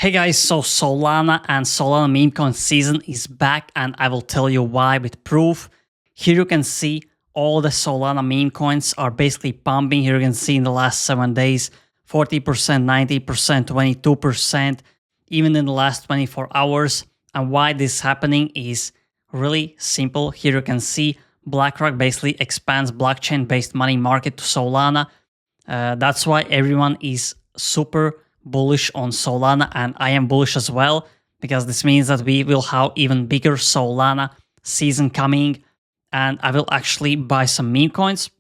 Hey guys, so Solana and Solana Memecoin season is back and I will tell you why with proof. Here you can see all the Solana meme coins are basically pumping. Here you can see in the last 7 days, 40%, 90%, 22%, even in the last 24 hours. And why this is happening is really simple. Here you can see BlackRock basically expands blockchain-based money market to Solana. That's why everyone is super bullish on Solana, and I am bullish as well, because this means that we will have even bigger Solana season coming, and I will actually buy some meme coins.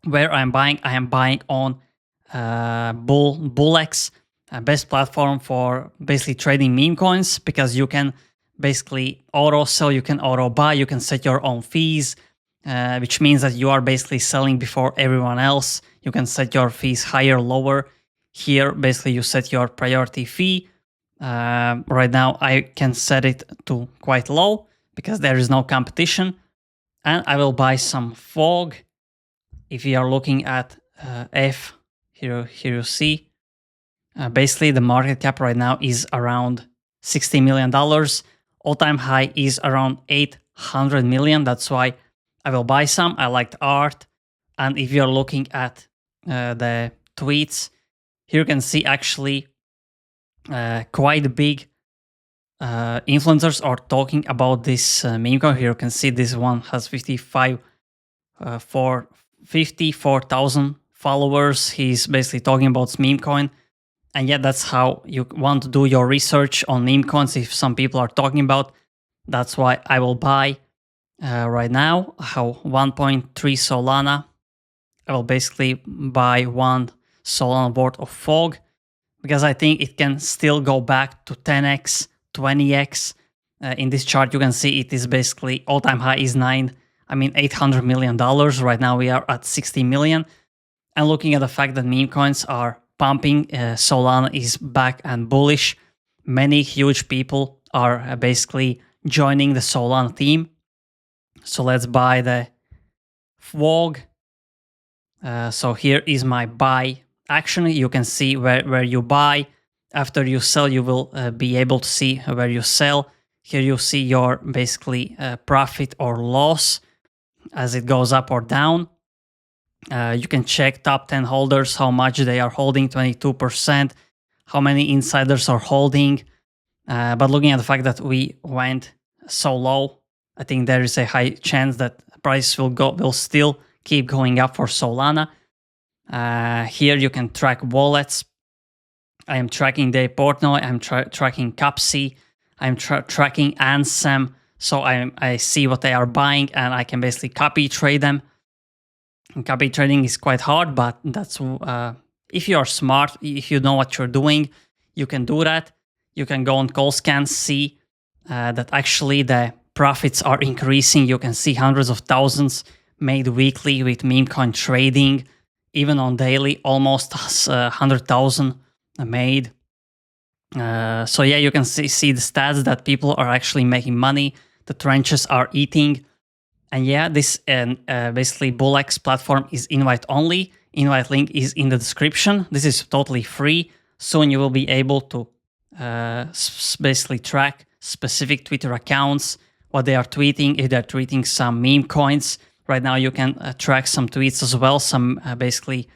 Where I am buying on BullX, best platform for basically trading meme coins, because you can basically auto sell, you can auto buy, you can set your own fees, which means that you are basically selling before everyone else. You can set your fees higher, lower. Here, basically, you set your priority fee. Right now, I can set it to quite low because there is no competition. And I will buy some fog. If you are looking at F, here you see, basically the market cap right now is around $60 million. All-time high is around 800 million. That's why I will buy some. I liked art. And if you're looking at the tweets, here you can see actually quite big influencers are talking about this meme coin. Here you can see this one has 54,000 followers. He's basically talking about meme coin. And yeah, that's how you want to do your research on meme coins. If some people are talking about, that's why I will buy right now. How 1.3 Solana. I will basically buy 1 Solana worth of fog, because I think it can still go back to 10x, 20x. In this chart, you can see it is basically all-time high is $800 million. Right now, we are at 60 million. And looking at the fact that meme coins are pumping, Solana is back and bullish. Many huge people are basically joining the Solana team. So let's buy the fog. So here is my buy action. You can see where you buy. After you sell, you will be able to see where you sell. Here you see your basically profit or loss as it goes up or down. You can check top 10 holders, how much they are holding, 22%, how many insiders are holding. But looking at the fact that we went so low, I think there is a high chance that price will still keep going up for Solana. Here you can track wallets. I am tracking Portnoy. I'm tracking Capsi. I'm tracking Ansem. So I see what they are buying, and I can basically copy trade them. And copy trading is quite hard, but that's if you are smart, if you know what you're doing, you can do that. You can go on call scans, see that actually the profits are increasing. You can see hundreds of thousands made weekly with meme coin trading, even on daily, almost 100,000 made. So yeah, you can see the stats that people are actually making money. The trenches are eating. And yeah, this basically BullX platform is invite only. Invite link is in the description. This is totally free. Soon you will be able to basically track specific Twitter accounts, what they are tweeting, if they're tweeting some meme coins. Right now you can track some tweets as well, some basically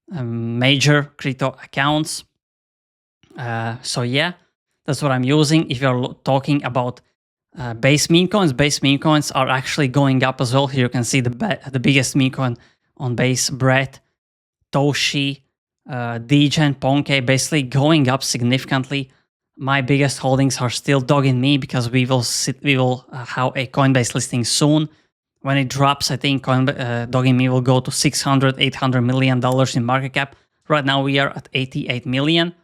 major crypto accounts. So yeah, that's what I'm using. If you're talking about base meme coins are actually going up as well. Here you can see the biggest meme coin on base, Brett, Toshi, Degen, Ponke, basically going up significantly. My biggest holdings are still dogging me, because we will have a Coinbase listing soon. When it drops, I think dogging me will go to $600-800 million in market cap. Right now we are at 88 million.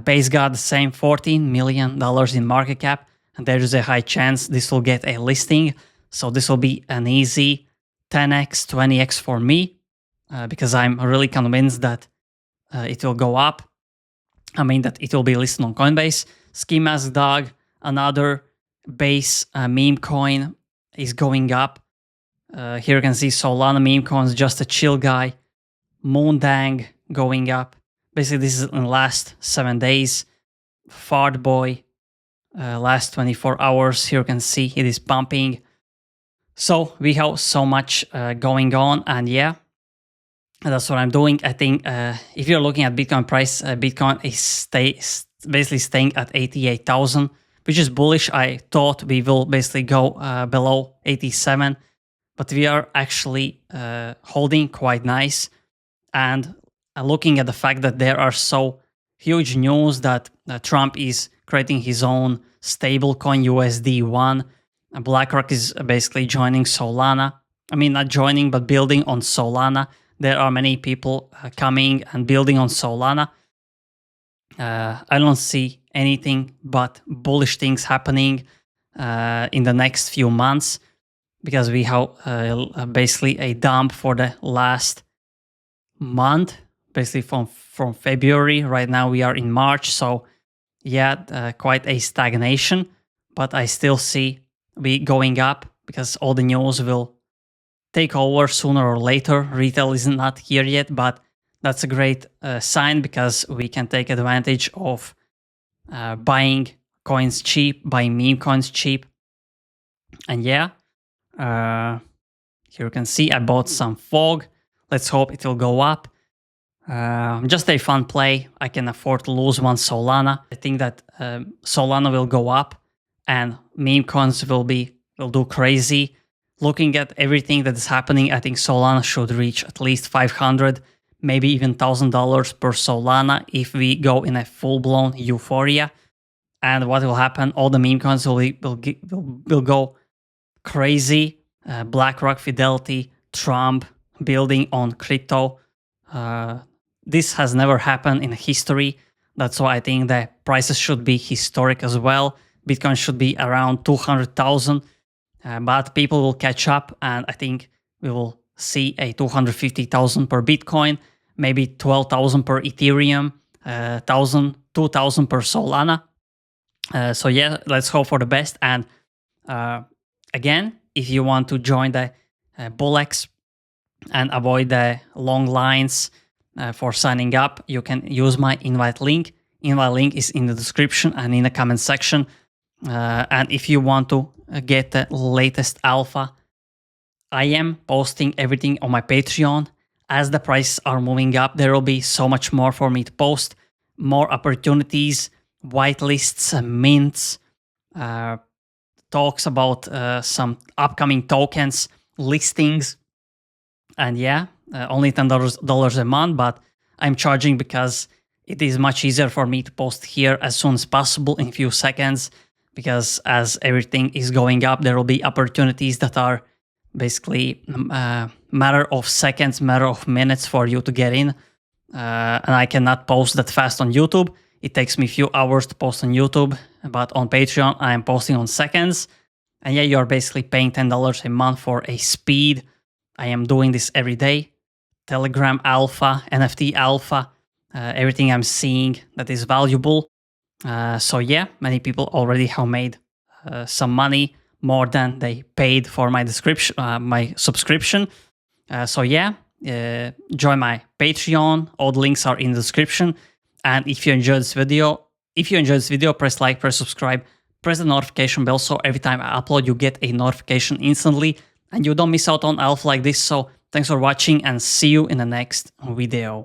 Base got the same, $14 million in market cap, and there is a high chance this will get a listing. So this will be an easy 10x, 20x for me, because I'm really convinced that it will go up. That it will be listed on Coinbase. Ski Mask Dog, another base meme coin, is going up. Here you can see Solana meme coins, just a chill guy. Moondang going up. Basically, this is in the last 7 days. Fart Boy. Last 24 hours, here you can see it is pumping. So we have so much going on, and yeah, that's what I'm doing. I think if you're looking at Bitcoin price, Bitcoin is basically staying at 88,000, which is bullish. I thought we will basically go below 87, but we are actually holding quite nice. And looking at the fact that there are so huge news that Trump is creating his own stablecoin USD1, BlackRock is basically joining Solana. I mean, not joining, but building on Solana. There are many people coming and building on Solana. I don't see anything but bullish things happening in the next few months, because we have basically a dump for the last month, basically from February. Right now we are in March, so yeah, quite a stagnation, but I still see we going up because all the news will take over sooner or later. Retail is not here yet, but that's a great sign, because we can take advantage of buying coins cheap, buying meme coins cheap. And yeah, here you can see I bought some fog. Let's hope it will go up. Just a fun play. I can afford to lose one Solana. I think that Solana will go up and meme coins will do crazy. Looking at everything that is happening, I think Solana should reach at least 500, maybe even $1,000 per Solana if we go in a full-blown euphoria. And what will happen? All the meme coins will go crazy. BlackRock, Fidelity, Trump building on crypto. This has never happened in history. That's why I think the prices should be historic as well. Bitcoin should be around 200,000, but people will catch up, and I think we will see a 250,000 per Bitcoin, maybe 12,000 per Ethereum, 1,000, 2,000 per Solana. So yeah, let's hope for the best. And again, if you want to join the BullX and avoid the long lines for signing up, you can use my invite link. Invite link is in the description and in the comment section. And if you want to get the latest alpha, I am posting everything on my Patreon. As the prices are moving up, there will be so much more for me to post, more opportunities, whitelists, mints, talks about some upcoming tokens, listings. And yeah, only $10 a month, but I'm charging because it is much easier for me to post here as soon as possible in a few seconds, because as everything is going up, there will be opportunities that are basically matter of seconds, matter of minutes for you to get in. And I cannot post that fast on YouTube. It takes me a few hours to post on YouTube, but on Patreon, I am posting on seconds. And yeah, you're basically paying $10 a month for a speed. I am doing this every day. Telegram Alpha, NFT Alpha, everything I'm seeing that is valuable. So yeah, many people already have made some money, more than they paid for my subscription. So yeah, join my Patreon. All the links are in the description. And if you enjoyed this video, press like, press subscribe, press the notification bell, so every time I upload, you get a notification instantly and you don't miss out on alpha like this. So thanks for watching and see you in the next video.